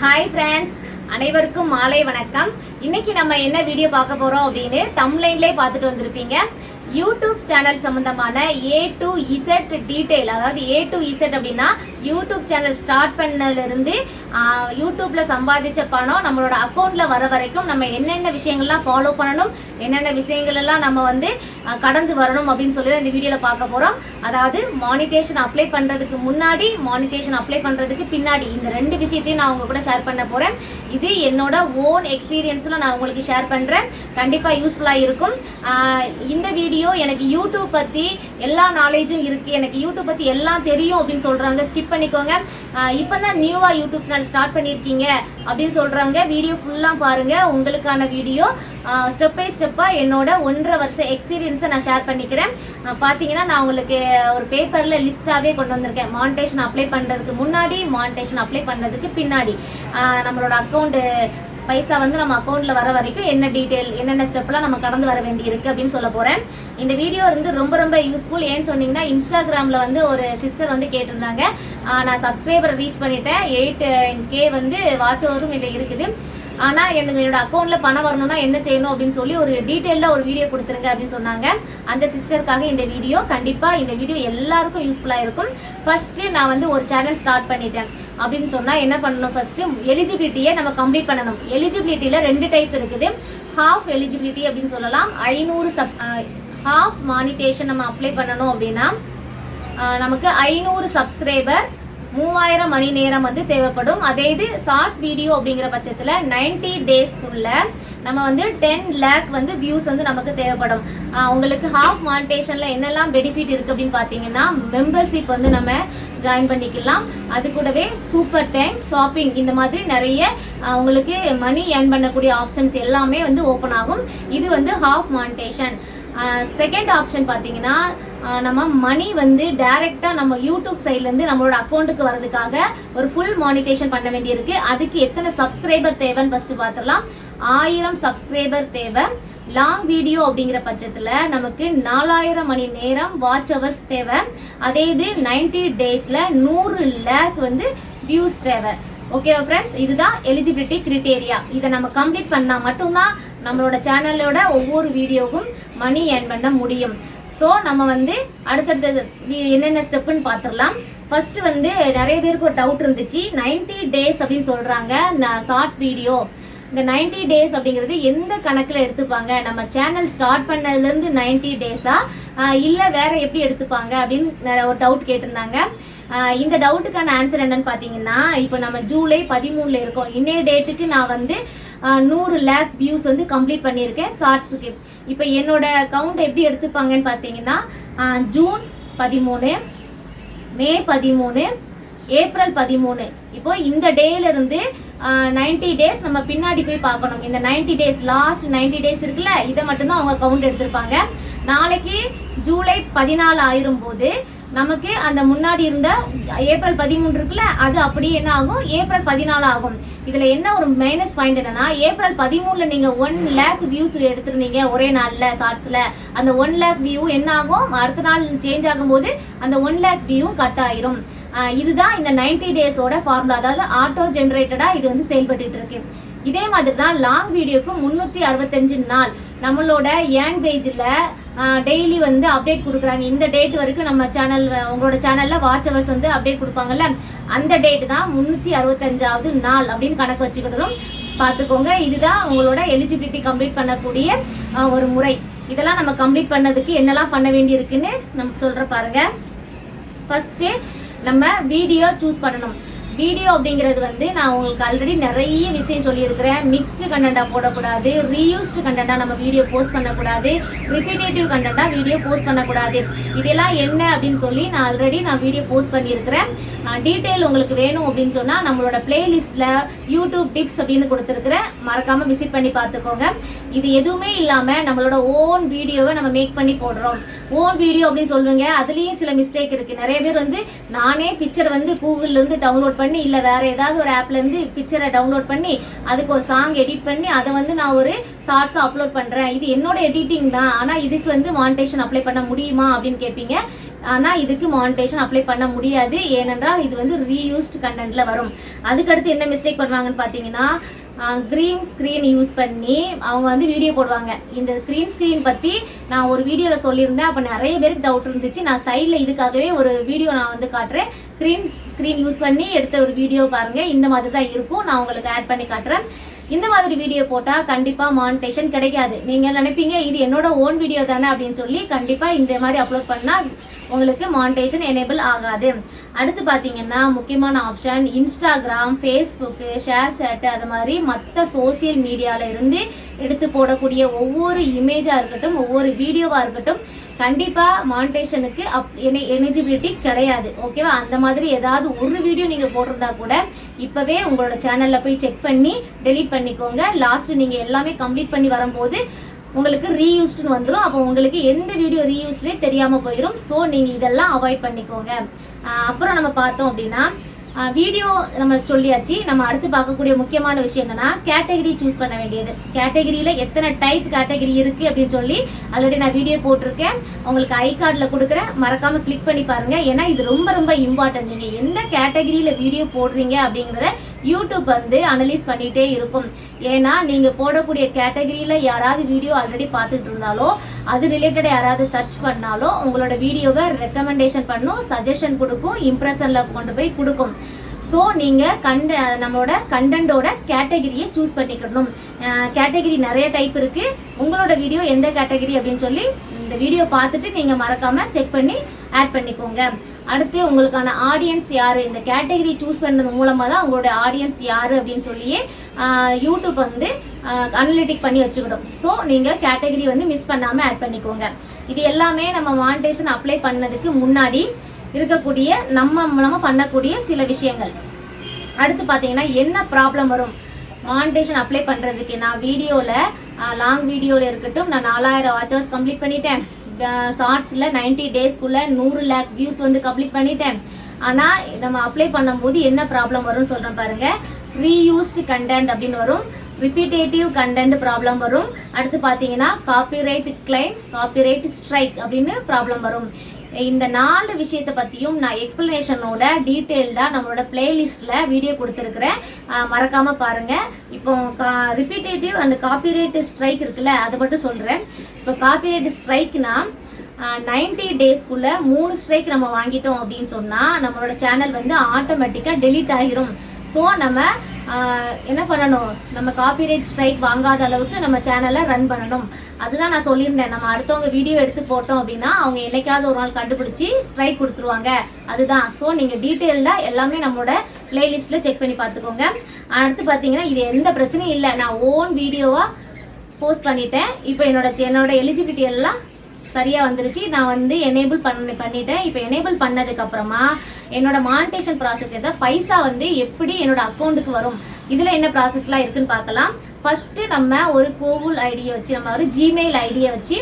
Hi friends, அனைவருக்கும் மாலை வணக்கம். இன்னைக்கு நம்ம என்ன வீடியோ பார்க்க போறோம் அப்படினு தம்ப்லைன்லயே பார்த்துட்டு வந்திருப்பீங்க. யூடியூப் சேனல் சம்பந்தமான A to Z டீடைல், அதாவது A to Z அப்படின்னா யூடியூப் சேனல் ஸ்டார்ட் பண்ணல இருந்து யூடியூப்ல சம்பாதிச்ச பணம் நம்மளோட அக்கௌண்ட்ல வர வரைக்கும் நம்ம என்னென்ன விஷயங்கள்லாம் ஃபாலோ பண்ணணும், என்னென்ன விஷயங்கள் எல்லாம் நம்ம வந்து கடந்து வரணும் அப்படின்னு சொல்லி தான் இந்த வீடியோல பார்க்க போறோம். அதாவது மானிட்டேஷன் அப்ளை பண்றதுக்கு முன்னாடி, மானிட்டேஷன் அப்ளை பண்றதுக்கு பின்னாடி, இந்த ரெண்டு விஷயத்தையும் நான் உங்க கூட ஷேர் பண்ண போறேன். இது என்னோட ஓன் எக்ஸ்பீரியன்ஸ்ல நான் உங்களுக்கு ஷேர் பண்றேன். கண்டிப்பா யூஸ்ஃபுல்லா இருக்கும். இந்த வீடியோ எனக்கு யூடியூப் பத்தி எல்லா நாலேஜும் இருக்கு, எனக்கு யூடியூப் பத்தி எல்லாம் தெரியும் அப்படின்னு சொல்றாங்க, ஸ்கிப் பண்ணிக்கோங்க. இப்பதான் நியூவா யூடியூப் சேனல் ஸ்டார்ட் பண்ணிருக்கீங்க அப்படின்னு சொல்றாங்க, வீடியோ ஃபுல்லா பாருங்க. உங்களுக்கான வீடியோ ஸ்டெப் பை ஸ்டெப்பா என்னோட 1.5 வருஷ எக்ஸ்பீரியன்ஸை நான் ஷேர் பண்ணிக்கிறேன். பாத்தீங்கன்னா நான் உங்களுக்கு ஒரு பேப்பர்ல லிஸ்டாவே கொண்டு வந்திருக்கேன். மானிட்டேஷன் அப்ளை பண்றதுக்கு முன்னாடி, மானிட்டேஷன் அப்ளை பண்றதுக்கு பின்னாடி, நம்மளோட அக்கௌண்ட் பைசா வந்து நம்ம அக்கௌண்ட்ல வர வரைக்கும் என்ன டீடைல், என்னென்ன ஸ்டெப்லாம் நம்ம கடந்து வர வேண்டி இருக்கு அப்படின்னு சொல்ல போறேன். இந்த வீடியோ வந்து ரொம்ப யூஸ்ஃபுல். ஏன்னு சொன்னீங்கன்னா, இன்ஸ்டாகிராம்ல வந்து ஒரு சிஸ்டர் வந்து கேட்டிருந்தாங்க, நான் சப்ஸ்கிரைபர் ரீச் பண்ணிட்டேன், 8K வந்து வாட்ச் ஓவரும் இதில் இருக்குது, ஆனா எனக்கு என்னோட அக்கௌண்ட்ல பணம் வரணும்னா என்ன செய்யணும் அப்படின்னு சொல்லி ஒரு டீடைல்ல ஒரு வீடியோ கொடுத்துருங்க அப்படின்னு சொன்னாங்க. அந்த சிஸ்டருக்காக இந்த வீடியோ. கண்டிப்பா இந்த வீடியோ எல்லாருக்கும் யூஸ்ஃபுல்லா இருக்கும். ஃபர்ஸ்ட் நான் வந்து ஒரு சேனல் ஸ்டார்ட் பண்ணிட்டேன் அப்படின்னு சொன்னா என்ன பண்ணணும், ஃபர்ஸ்ட் எலிஜிபிலிட்டியை நம்ம கம்ப்ளீட் பண்ணணும். எலிஜிபிலிட்டியில 2 டைப் இருக்குது. ஹாஃப் எலிஜிபிலிட்டி அப்படின்னு சொல்லலாம். 500 ஹாஃப் மானிட்டேஷன் நம்ம அப்ளை பண்ணணும் அப்படின்னா நமக்கு 500 சப்ஸ்கிரைபர் 3000 மணி நேரம் வந்து தேவைப்படும். அதே இது ஷார்ட்ஸ் வீடியோ அப்படிங்கிற பட்சத்தில் 90 டேஸ்க்குள்ள நம்ம வந்து 10 லேக் வந்து வியூஸ் வந்து நமக்கு தேவைப்படும். உங்களுக்கு ஹாஃப் மானிட்டேஷன்ல என்னெல்லாம் பெனிஃபிட் இருக்கு அப்படின்னு பார்த்தீங்கன்னா, மெம்பர்ஷிப் வந்து நம்ம ஜாயின் பண்ணிக்கலாம். அது கூடவே சூப்பர் தேங்க்ஸ், ஷாப்பிங், இந்த மாதிரி நிறைய உங்களுக்கு மணி ஏர்ன் பண்ணக்கூடிய ஆப்ஷன்ஸ் எல்லாமே வந்து ஓப்பன் ஆகும். இது வந்து ஹாஃப் மானிட்டேஷன். செகண்ட் ஆப்ஷன் பார்த்தீங்கன்னா, நம்ம மணி வந்து டைரக்டா நம்ம யூடியூப் சைட்லேருந்து நம்மளோட அக்கௌண்ட்டுக்கு வரதுக்காக ஒரு ஃபுல் மானிட்டேஷன் பண்ண வேண்டியிருக்கு. அதுக்கு எத்தனை சப்ஸ்கிரைபர் தேவைன்னு ஃபர்ஸ்ட் பார்த்துடலாம். 1000 சப்ஸ்கிரைபர் தேவை. லாங் வீடியோ அப்படிங்கிற பட்சத்தில் நமக்கு 4000 மணி நேரம் வாட்ச் ஹவர்ஸ் தேவை. அதே இது 90 டேஸ்ல 100 லேக் வந்து வியூஸ் தேவை. ஓகேவா ஃப்ரெண்ட்ஸ், இதுதான் எலிஜிபிலிட்டி கிரிட்டேரியா. இதை நம்ம கம்ப்ளீட் பண்ணா மட்டும்தான் நம்மளோட சேனலோட ஒவ்வொரு வீடியோவுக்கும் மணி ஏர்ன் பண்ண முடியும். ஸோ நம்ம வந்து அடுத்தடுத்த என்னென்ன ஸ்டெப்புன்னு பார்த்துடலாம். ஃபர்ஸ்ட் வந்து நிறைய பேருக்கு ஒரு டவுட் இருந்துச்சு, 90 டேஸ் அப்படின்னு சொல்றாங்க ஷார்ட்ஸ் வீடியோ. இந்த 90 டேஸ் அப்படிங்கிறது எந்த கணக்கில் எடுத்துப்பாங்க, நம்ம சேனல் ஸ்டார்ட் பண்ணதுலேருந்து 90 டேஸா இல்லை வேற எப்படி எடுத்துப்பாங்க அப்படின்னு ஒரு டவுட் கேட்டிருந்தாங்க. இந்த டவுட்டுக்கான ஆன்சர் என்னன்னு பார்த்தீங்கன்னா, இப்போ நம்ம ஜூலை 13 இருக்கோம். இன்னைய டேட்டுக்கு நான் வந்து 100 லேக் வியூஸ் வந்து கம்ப்ளீட் பண்ணியிருக்கேன் ஷார்ட்ஸுக்கு. இப்போ என்னோட கவுண்ட் எப்படி எடுத்துப்பாங்கன்னு பார்த்தீங்கன்னா, ஜூன் 13, மே 13, ஏப்ரல் 13, இப்போ இந்த டேல இருந்து 90 டேஸ் நம்ம பின்னாடி போய் பார்க்கணும். இந்த 90 டேஸ், லாஸ்ட் 90 டேஸ் இருக்குல்ல, இதை மட்டும்தான் அவங்க கவுண்ட் எடுத்திருப்பாங்க. நாளைக்கு ஜூலை 14 ஆயிரும் போது நமக்கு அந்த முன்னாடி இருந்த ஏப்ரல் 13 இருக்குல்ல, அது அப்படியே என்ன ஆகும், ஏப்ரல் 14 ஆகும். இதுல என்ன ஒரு மைனஸ் பாயிண்ட் என்னன்னா, ஏப்ரல் 13 நீங்க 1 லேக் வியூஸ் எடுத்திருந்தீங்க ஒரே நாள்ல ஷார்ட்ஸ்ல, அந்த 1 லேக் வியூ என்ன ஆகும், அடுத்த நாள் சேஞ்ச் ஆகும் போது அந்த 1 லேக் வியூ கட் ஆயிரும். இதுதான் இந்த 90 டேஸோட ஃபார்முலா. அதாவது ஆட்டோ ஜென்ரேட்டடா இது வந்து செயல்பட்டு இருக்கு. இதே மாதிரி தான் லாங் வீடியோக்கு 365 நாள் நம்மளோட ஏர்ன் பேஜ்ல டெய்லி வந்து அப்டேட் கொடுக்குறாங்க. இந்த டேட் வரைக்கும் நம்ம சேனல், உங்களோட சேனல்ல வாட்ச் ஹவர்ஸ் வந்து அப்டேட் கொடுப்பாங்கல்ல, அந்த டேட் தான் 365வது நாள் அப்படின்னு கணக்கு வச்சுக்கிட்டோம். பார்த்துக்கோங்க, இதுதான் உங்களோட எலிஜிபிலிட்டி கம்ப்ளீட் பண்ணக்கூடிய ஒரு முறை. இதெல்லாம் நம்ம கம்ப்ளீட் பண்ணதுக்கு என்னெல்லாம் பண்ண வேண்டி இருக்குன்னு நம்ம சொல்ற பாருங்க. ஃபர்ஸ்ட் நம்ம வீடியோ சூஸ் பண்ணணும். வீடியோ அப்படிங்கிறது வந்து நான் உங்களுக்கு ஆல்ரெடி நிறைய விஷயம் சொல்லியிருக்கிறேன். மிக்ஸ்டு கண்டென்ட்டாக போடக்கூடாது, ரீயூஸ்டு கண்டென்ட்டாக நம்ம வீடியோ போஸ்ட் பண்ணக்கூடாது, ரிப்பீட்டேட்டிவ் கண்டென்ட்டாக வீடியோ போஸ்ட் பண்ணக்கூடாது. இதெல்லாம் என்ன அப்படின்னு சொல்லி நான் ஆல்ரெடி வீடியோ போஸ்ட் பண்ணியிருக்கிறேன். டீட்டெயில் உங்களுக்கு வேணும் அப்படின்னு சொன்னால் நம்மளோட பிளேலிஸ்ட்டில் யூடியூப் டிப்ஸ் அப்படின்னு கொடுத்துருக்குறேன், மறக்காமல் விசிட் பண்ணி பார்த்துக்கோங்க. இது எதுவுமே இல்லாமல் நம்மளோட ஓன் வீடியோவை நம்ம மேக் பண்ணி போடுறோம். ஓன் வீடியோ அப்படின்னு சொல்லுவீங்க, அதுலேயும் சில மிஸ்டேக் இருக்குது. நிறைய பேர் வந்து நானே பிக்சர் வந்து கூகுள்லேருந்து டவுன்லோட் பண்ணி பண்ணி இல்லை வேறு ஏதாவது ஒரு ஆப்லேருந்து பிக்சரை டவுன்லோட் பண்ணி அதுக்கு ஒரு சாங் எடிட் பண்ணி அதை வந்து நான் ஒரு ஷார்ட்ஸாக அப்லோட் பண்ணுறேன், இது என்னோட எடிட்டிங் தான், ஆனால் இதுக்கு வந்து மானிட்டேஷன் அப்ளை பண்ண முடியுமா அப்படின்னு கேட்பீங்க. ஆனால் இதுக்கு மானிட்டேஷன் அப்ளை பண்ண முடியாது, ஏனென்றால் இது வந்து ரீயூஸ்டு கண்டென்ட்டில் வரும். அதுக்கடுத்து என்ன மிஸ்டேக் பண்ணுவாங்கன்னு பார்த்தீங்கன்னா, க்ரீன் ஸ்க்ரீன் யூஸ் பண்ணி அவங்க வந்து வீடியோ போடுவாங்க. இந்த க்ரீன் ஸ்க்ரீன் பற்றி நான் ஒரு வீடியோவில் சொல்லியிருந்தேன். அப்போ நிறைய பேருக்கு டவுட் இருந்துச்சு. நான் சைடில் இதுக்காகவே ஒரு வீடியோ நான் வந்து காட்டுறேன். க்ரீன் ஸ்க்ரீன் யூஸ் பண்ணி எடுத்த ஒரு வீடியோ பாருங்கள், இந்த மாதிரி தான் இருக்கும். நான் உங்களுக்கு ஆட் பண்ணி காட்டுறேன். இந்த மாதிரி வீடியோ போட்டால் கண்டிப்பாக மானிட்டேஷன் கிடைக்காது. நீங்கள் நினைப்பீங்க இது என்னோட ஓன் வீடியோ தானே அப்படின்னு சொல்லி, கண்டிப்பாக இந்த மாதிரி அப்லோட் பண்ணால் உங்களுக்கு மானிட்டேஷன் எனேபிள் ஆகாது. அடுத்து பார்த்தீங்கன்னா முக்கியமான ஆப்ஷன் இன்ஸ்டாகிராம், ஃபேஸ்புக்கு, ஷேர் சேட்டு, அது மாதிரி மற்ற சோசியல் மீடியாவில் இருந்து எடுத்து போடக்கூடிய ஒவ்வொரு இமேஜாக இருக்கட்டும், ஒவ்வொரு வீடியோவாக இருக்கட்டும், கண்டிப்பாக மானிட்டேஷனுக்கு எலிஜிபிலிட்டி கிடையாது. ஓகேவா? அந்த மாதிரி ஏதாவது ஒரு வீடியோ நீங்கள் போட்டிருந்தா கூட இப்போவே உங்களோட சேனலில் போய் செக் பண்ணி டெலீட் பண்ணிக்கோங்க. லாஸ்ட் நீங்கள் எல்லாமே கம்ப்ளீட் பண்ணி வரும்போது உங்களுக்கு ரீயூஸ்டுன்னு வந்துடும். அப்போ உங்களுக்கு எந்த வீடியோ ரீயூஸ்டே தெரியாமல் போயிடும். ஸோ நீங்கள் இதெல்லாம் அவாய்ட் பண்ணிக்கோங்க. அப்புறம் நம்ம பார்த்தோம் அப்படின்னா வீடியோ நம்ம சொல்லியாச்சு. நம்ம அடுத்து பார்க்கக்கூடிய முக்கியமான விஷயம் என்னன்னா கேட்டகரி சூஸ் பண்ண வேண்டியது. கேட்டகரியில் எத்தனை டைப் கேட்டகரி இருக்குது அப்படின்னு சொல்லி ஆல்ரெடி நான் வீடியோ போட்டிருக்கேன், உங்களுக்கு ஐ கார்டில் கொடுக்குறேன், மறக்காமல் கிளிக் பண்ணி பாருங்கள். ஏன்னா இது ரொம்ப ரொம்ப இம்பார்ட்டன்ட். நீங்கள் எந்த கேட்டகரியில் வீடியோ போடுறீங்க அப்படிங்கிறத யூடியூப் வந்து அனலைஸ் பண்ணிகிட்டே இருக்கும். ஏன்னா நீங்கள் போடக்கூடிய கேட்டகரியில் யாராவது வீடியோ ஆல்ரெடி பார்த்துட்டு இருந்தாலோ, அது ரிலேட்டடாக யாராவது சர்ச் பண்ணாலோ உங்களோட வீடியோவை ரெக்கமெண்டேஷன் பண்ணும், சஜஷன் கொடுக்கும், இம்ப்ரெஷனில் கொண்டு போய் கொடுக்கும். ஸோ நீங்கள் நம்மளோட கண்டென்ட்டோட கேட்டகரியை சூஸ் பண்ணிக்கணும். கேட்டகரி நிறைய டைப் இருக்குது. உங்களோட வீடியோ எந்த கேட்டகரி அப்படின்னு சொல்லி இந்த வீடியோ பார்த்துட்டு நீங்கள் மறக்காமல் செக் பண்ணி ஆட் பண்ணிக்கோங்க. அடுத்து உங்களுக்கான ஆடியன்ஸ் யார், இந்த கேட்டகரி சூஸ் பண்ணுறது மூலமாக தான் உங்களோட ஆடியன்ஸ் யார் அப்படின்னு சொல்லியே யூடியூப் வந்து அனலிட்டிக் பண்ணி வச்சுக்கிடும். ஸோ நீங்கள் கேட்டகரி வந்து மிஸ் பண்ணாமல் ஆட் பண்ணிக்கோங்க. இது எல்லாமே நம்ம மானிட்டேஷன் அப்ளை பண்ணதுக்கு முன்னாடி இருக்கக்கூடிய நம்ம பண்ணக்கூடிய சில விஷயங்கள். அடுத்து பார்த்தீங்கன்னா என்ன ப்ராப்ளம் வரும் மானிட்டேஷன் அப்ளை பண்ணுறதுக்கு. நான் வீடியோவில் லாங் வீடியோவில் இருக்கட்டும், நான் 4000 வாட்ச் ஹவர்ஸ் கம்ப்ளீட் பண்ணிட்டேன். ஷார்ட்ஸில் 90 டேஸ்க்குள்ளே 100 lakh வியூஸ் வந்து கம்ப்ளீட் பண்ணிட்டேன். ஆனால் நம்ம அப்ளை பண்ணும்போது என்ன ப்ராப்ளம் வரும்னு சொல்கிறேன் பாருங்கள். ரீயூஸ்டு கண்டென்ட் அப்படின்னு வரும், ரிப்பீட்டேட்டிவ் கண்டென்ட் ப்ராப்ளம் வரும். அடுத்து பார்த்தீங்கன்னா காப்பிரைட் கிளைம், காப்பிரைட் ஸ்ட்ரைக் அப்படின்னு ப்ராப்ளம் வரும். இந்த 4 விஷயத்தை பற்றியும் நான் எக்ஸ்பிளனேஷனோட டீட்டெயில்டாக நம்மளோட பிளேலிஸ்ட்டில் வீடியோ கொடுத்துருக்குறேன், மறக்காமல் பாருங்கள். இப்போ ரிப்பீட்டேட்டிவ் அண்ட் காப்பிரைட் ஸ்ட்ரைக் இருக்குல்ல, அதை மட்டும் சொல்கிறேன். இப்போ காப்பிரைட் ஸ்ட்ரைக்னா 90 டேஸ்க்குள்ளே 3 ஸ்ட்ரைக் நம்ம வாங்கிட்டோம் அப்படின்னு சொன்னால் நம்மளோட சேனல் வந்து ஆட்டோமேட்டிக்காக டெலீட் ஆகிரும். ஸோ நம்ம என்ன பண்ணணும், நம்ம காப்பிரைட் ஸ்ட்ரைக் வாங்காத அளவுக்கு நம்ம சேனலை ரன் பண்ணணும். அதுதான் நான் சொல்லியிருந்தேன். நம்ம அடுத்தவங்க வீடியோ எடுத்து போட்டோம் அப்படின்னா அவங்க என்னைக்காவது ஒரு நாள் கண்டுபிடிச்சி ஸ்ட்ரைக் கொடுத்துருவாங்க. அதுதான். ஸோ நீங்கள் டீட்டெயில்டாக எல்லாமே நம்மளோட பிளேலிஸ்ட்டில் செக் பண்ணி பார்த்துக்கோங்க. அடுத்து பார்த்தீங்கன்னா இது எந்த பிரச்சனையும் இல்லை. நான் ஓன் வீடியோவாக போஸ்ட் பண்ணிட்டேன். இப்போ என்னோட எலிஜிபிலிட்டி எல்லாம் சரியாக வந்துருச்சு. நான் வந்து எனேபிள் பண்ணிட்டேன். இப்போ எனேபிள் பண்ணதுக்கப்புறமா என்னோட மானிட்டேஷன் ப்ராசஸ் ஏதாவது பைசா வந்து எப்படி என்னோட அக்கௌண்ட்டுக்கு வரும், இதில் என்ன ப்ராசஸ்லாம் இருக்குன்னு பார்க்கலாம். ஃபஸ்ட்டு நம்ம ஒரு கூகுள் ஐடியை வச்சு, நம்ம ஒரு ஜிமெயில் ஐடியை வச்சு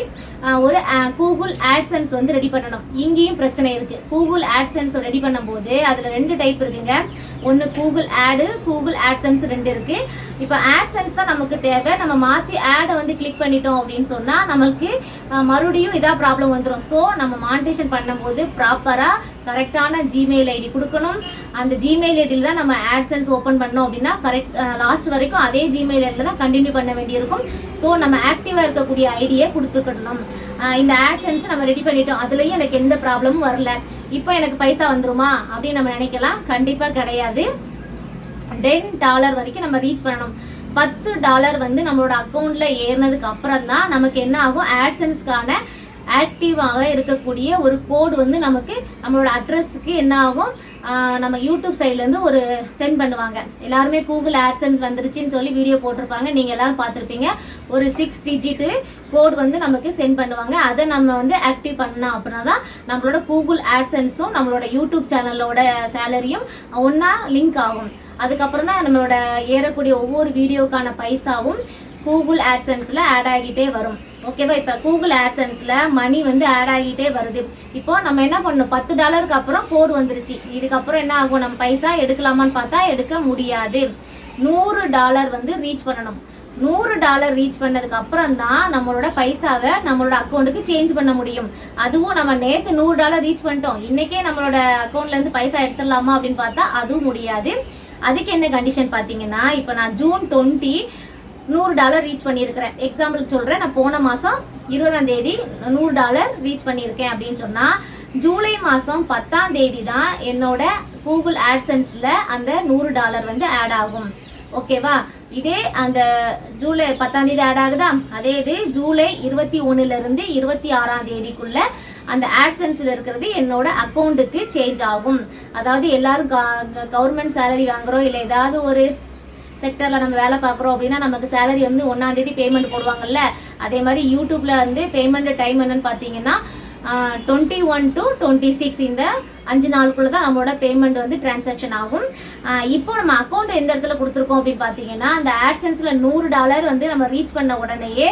ஒரு கூகுள் ஆட்சன்ஸ் வந்து ரெடி பண்ணணும். இங்கேயும் பிரச்சனை இருக்குது. கூகுள் ஆட்சன்ஸ் ரெடி பண்ணும்போது அதில் 2 டைப் இருக்குங்க. ஒன்று கூகுள் ஆடு, கூகுள் ஆட்சன்ஸ் 2 இருக்குது. இப்போ ஆட்சன்ஸ் தான் நமக்கு தேவை. நம்ம மாற்றி ஆடை வந்து கிளிக் பண்ணிட்டோம் அப்படின்னு சொன்னால் நம்மளுக்கு மறுபடியும் இதாக ப்ராப்ளம் வந்துடும். ஸோ நம்ம மானிட்டேஷன் பண்ணும்போது ப்ராப்பராக கரெக்டான ஜிமெயில் ஐடி கொடுக்கணும். அந்த ஜிமெயில் ஐடியில் தான் நம்ம ஆட்சன்ஸ் ஓப்பன் பண்ணோம் அப்படின்னா கரெக்ட் லாஸ்ட் வரைக்கும் அதே ஜிமெயில் ஐடியில் தான் கண்டினியூ பண்ண வேண்டியிருக்கும். ஸோ நம்ம ஆக்டிவாக இருக்கக்கூடிய ஐடியை கொடுத்துக்கணும். இந்த ஆட்சன்ஸ் நம்ம ரெடி பண்ணிட்டோம், அதுலேயும் எனக்கு எந்த ப்ராப்ளமும் வரல. இப்போ எனக்கு பைசா வந்துருமா அப்படின்னு நம்ம நினைக்கலாம். கண்டிப்பாக கிடையாது. $10 வரைக்கும் நம்ம ரீச் பண்ணணும். $10 வந்து நம்மளோட அக்கௌண்ட்டில் ஏறினதுக்கு அப்புறம் தான் நமக்கு என்ன ஆகும், ஆட்சன்ஸ்க்கான ஆக்டிவாக இருக்கக்கூடிய ஒரு கோடு வந்து நமக்கு நம்மளோட அட்ரஸுக்கு என்ன ஆகும், நம்ம யூடியூப் சைட்லேருந்து ஒரு சென்ட் பண்ணுவாங்க. எல்லாருமே கூகுள் ஆட்சன்ஸ் வந்துருச்சுன்னு சொல்லி வீடியோ போட்டிருப்பாங்க, நீங்கள் எல்லோரும் பார்த்துருப்பீங்க. ஒரு 6 டிஜிட்டு கோடு வந்து நமக்கு சென்ட் பண்ணுவாங்க. அதை நம்ம வந்து ஆக்டிவ் பண்ணோம் அப்படின்னா தான் நம்மளோட கூகுள் ஆட்சன்ஸும் நம்மளோட யூடியூப் சேனலோட சேலரியும் ஒன்றா லிங்க் ஆகும். அதுக்கப்புறம் தான் நம்மளோட ஏறக்கூடிய ஒவ்வொரு வீடியோக்கான பைசாவும் கூகுள் ஆட்சன்ஸில் ஆட் ஆகிட்டே வரும். ஓகேவா? இப்போ கூகுள் ஆட்சன்ஸில் மணி வந்து ஆட் ஆகிட்டே வருது. இப்போ நம்ம என்ன பண்ணணும், $10 அப்புறம் கோடு வந்துருச்சு. இதுக்கப்புறம் என்ன ஆகும், நம்ம பைசா எடுக்கலாமான்னு பார்த்தா எடுக்க முடியாது. $100 வந்து ரீச் பண்ணணும். $100 ரீச் பண்ணதுக்கு அப்புறம் தான் நம்மளோட பைசாவை நம்மளோட அக்கௌண்ட்டுக்கு சேஞ்ச் பண்ண முடியும். அதுவும் நம்ம நேற்று $100 ரீச் பண்ணிட்டோம், இன்னைக்கே நம்மளோட அக்கௌண்ட்லேருந்து பைசா எடுத்துடலாமா அப்படின்னு பார்த்தா அதுவும் முடியாது. அதுக்கு என்ன கண்டிஷன் பார்த்தீங்கன்னா, இப்போ நான் ஜூன் 20 $100 ரீச் பண்ணியிருக்கிறேன். எக்ஸாம்பிளுக்கு சொல்கிறேன், நான் போன மாதம் 20ஆம் தேதி $100 ரீச் பண்ணியிருக்கேன் அப்படின்னு சொன்னால், ஜூலை மாதம் 10ஆம் தேதி தான் என்னோட கூகுள் ஆட்சன்ஸில் அந்த $100 வந்து ஆட் ஆகும். ஓகேவா? இதே அந்த ஜூலை 10ஆம் தேதி ஆட் ஆகுதா, அதே இது ஜூலை 21லிருந்து 26ஆம் தேதிக்குள்ள அந்த ஆட்சன்ஸில் இருக்கிறது என்னோட அக்கௌண்ட்டுக்கு சேஞ்ச் ஆகும். அதாவது எல்லாரும் கவர்மெண்ட் சேலரி வாங்குறோம், இல்லை ஏதாவது ஒரு செக்டரில் நம்ம வேலை பார்க்குறோம் அப்படின்னா நமக்கு சேலரி வந்து 1ஆம் தேதி பேமெண்ட் போடுவாங்கல்ல, அதே மாதிரி யூடியூப்பில் வந்து பேமெண்ட் டைம் என்னன்னு பார்த்தீங்கன்னா 21 to 26 இந்த 5 நாளுக்குள்ள தான் நம்மளோட பேமெண்ட் வந்து டிரான்சாக்ஷன் ஆகும். இப்போ நம்ம அக்கௌண்ட் எந்த இடத்துல கொடுத்துருக்கோம் அப்படின்னு பார்த்தீங்கன்னா, அந்த ஆட்சன்ஸில் $100 வந்து நம்ம ரீச் பண்ண உடனேயே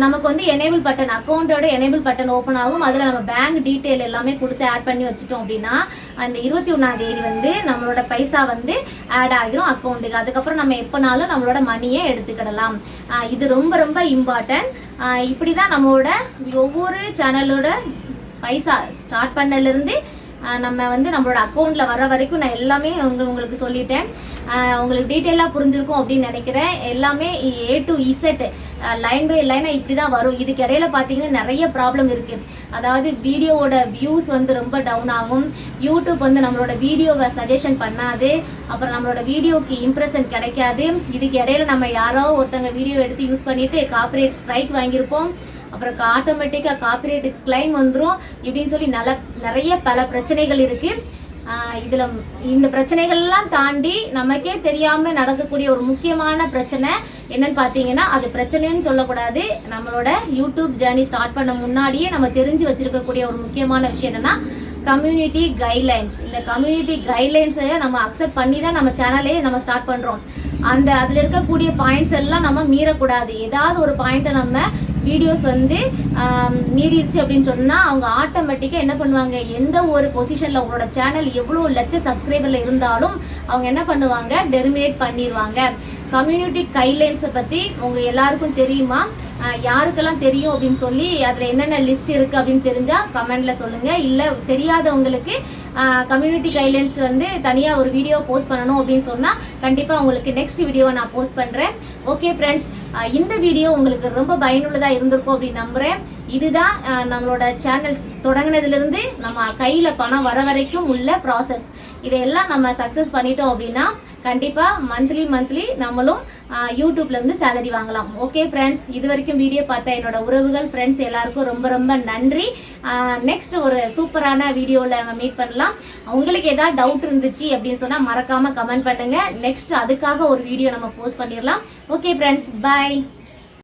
நமக்கு வந்து எனேபிள் பட்டன், அக்கௌண்ட்டோட எனேபிள் பட்டன் ஓப்பன் ஆகும். அதில் நம்ம பேங்க் டீட்டெயில் எல்லாமே கொடுத்து ஆட் பண்ணி வச்சுட்டோம் அப்படின்னா அந்த 21ஆம் தேதி வந்து நம்மளோட பைசா வந்து ஆட் ஆகிரும் அக்கௌண்ட்டுக்கு. அதுக்கப்புறம் நம்ம எப்போனாலும் நம்மளோட மணியை எடுத்துக்கிடலாம். இது ரொம்ப ரொம்ப இம்பார்ட்டன்ட். இப்படி தான் நம்மளோட ஒவ்வொரு சேனலோட பைசா ஸ்டார்ட் பண்ணலேருந்து நம்ம வந்து நம்மளோட அக்கௌண்ட்டில் வர வரைக்கும் நான் எல்லாமே உங்களுக்கு சொல்லிட்டேன். உங்களுக்கு டீட்டெயிலாக புரிஞ்சிருக்கும் அப்படின்னு நினைக்கிறேன். எல்லாமே A to Z line by லைனாக இப்படி தான் வரும். இதுக்கு இடையில பார்த்தீங்கன்னா நிறைய ப்ராப்ளம் இருக்குது. அதாவது வீடியோவோட வியூஸ் வந்து ரொம்ப டவுன் ஆகும், யூடியூப் வந்து நம்மளோட வீடியோவை சஜஷன் பண்ணாது, அப்புறம் நம்மளோட வீடியோக்கு இம்ப்ரெஷன் கிடைக்காது. இதுக்கு இடையில நம்ம யாரோ ஒருத்தங்க வீடியோ எடுத்து யூஸ் பண்ணிவிட்டு காப்பிரைட் ஸ்ட்ரைக் வாங்கியிருப்போம், அப்புறம் ஆட்டோமேட்டிக்காக காப்பிரைட் கிளைம் வந்துடும். இப்படின்னு சொல்லி நிறைய பல பிரச்சனைகள் இருக்குது. இதில் இந்த பிரச்சனைகள்லாம் தாண்டி நமக்கே தெரியாமல் நடக்கக்கூடிய ஒரு முக்கியமான பிரச்சனை என்னன்னு பார்த்தீங்கன்னா, அது பிரச்சனைன்னு சொல்லக்கூடாது, நம்மளோட யூடியூப் ஜேர்னி ஸ்டார்ட் பண்ண முன்னாடியே நம்ம தெரிஞ்சு வச்சிருக்கக்கூடிய ஒரு முக்கியமான விஷயம் என்னன்னா கம்யூனிட்டி கைட்லைன்ஸ். இந்த கம்யூனிட்டி கைட்லைன்ஸை நம்ம அக்செப்ட் பண்ணி தான் நம்ம சேனலே நம்ம ஸ்டார்ட் பண்ணுறோம். அதில் இருக்கக்கூடிய பாயிண்ட்ஸ் எல்லாம் நம்ம மீறக்கூடாது. ஏதாவது ஒரு பாயிண்ட்டை நம்ம வீடியோஸ் வந்து மீறிடுச்சு அப்படின்னு சொன்னால் அவங்க ஆட்டோமேட்டிக்காக என்ன பண்ணுவாங்க, எந்த ஒரு பொசிஷனில் உங்களோட சேனல் எவ்வளோ லட்ச சப்ஸ்கிரைபரில் இருந்தாலும் அவங்க என்ன பண்ணுவாங்க, டெர்மினேட் பண்ணிடுவாங்க. கம்யூனிட்டி கைட்லைன்ஸை பற்றி உங்கள் எல்லாருக்கும் தெரியுமா? யாருக்கெல்லாம் தெரியும் அப்படின்னு சொல்லி அதில் என்னென்ன லிஸ்ட் இருக்குது அப்படின்னு தெரிஞ்சால் கமெண்டில் சொல்லுங்கள். இல்லை தெரியாதவங்களுக்கு கம்யூனிட்டி கைட்லைன்ஸ் வந்து தனியாக ஒரு வீடியோ போஸ்ட் பண்ணணும் அப்படின்னு சொன்னால் கண்டிப்பாக உங்களுக்கு நெக்ஸ்ட் வீடியோவை நான் போஸ்ட் பண்ணுறேன். ஓகே ஃப்ரெண்ட்ஸ், இந்த வீடியோ உங்களுக்கு ரொம்ப பயனுள்ளதாக இருந்திருக்கும் அப்படின்னு நம்புகிறேன். இதுதான் நம்மளோட சேனல்ஸ் தொடங்கினதுலேருந்து நம்ம கையில் பணம் வர வரைக்கும் உள்ள ப்ராசஸ். இதையெல்லாம் நம்ம சக்ஸஸ் பண்ணிட்டோம் அப்படின்னா கண்டிப்பாக மந்த்லி நம்மளும் யூடியூப்லேருந்து சேலரி வாங்கலாம். ஓகே ஃப்ரெண்ட்ஸ், இது வரைக்கும் வீடியோ பார்த்த என்னோட உறவுகள் ஃப்ரெண்ட்ஸ் எல்லாருக்கும் ரொம்ப ரொம்ப நன்றி. நெக்ஸ்ட் ஒரு சூப்பரான வீடியோவில் நம்ம மீட் பண்ணலாம். உங்களுக்கு ஏதாவது டவுட் இருந்துச்சு அப்படின்னு சொன்னால் மறக்காமல் கமெண்ட் பண்ணுங்கள். நெக்ஸ்ட் அதுக்காக ஒரு வீடியோ நம்ம போஸ்ட் பண்ணிடலாம். ஓகே ஃப்ரெண்ட்ஸ், பாய்.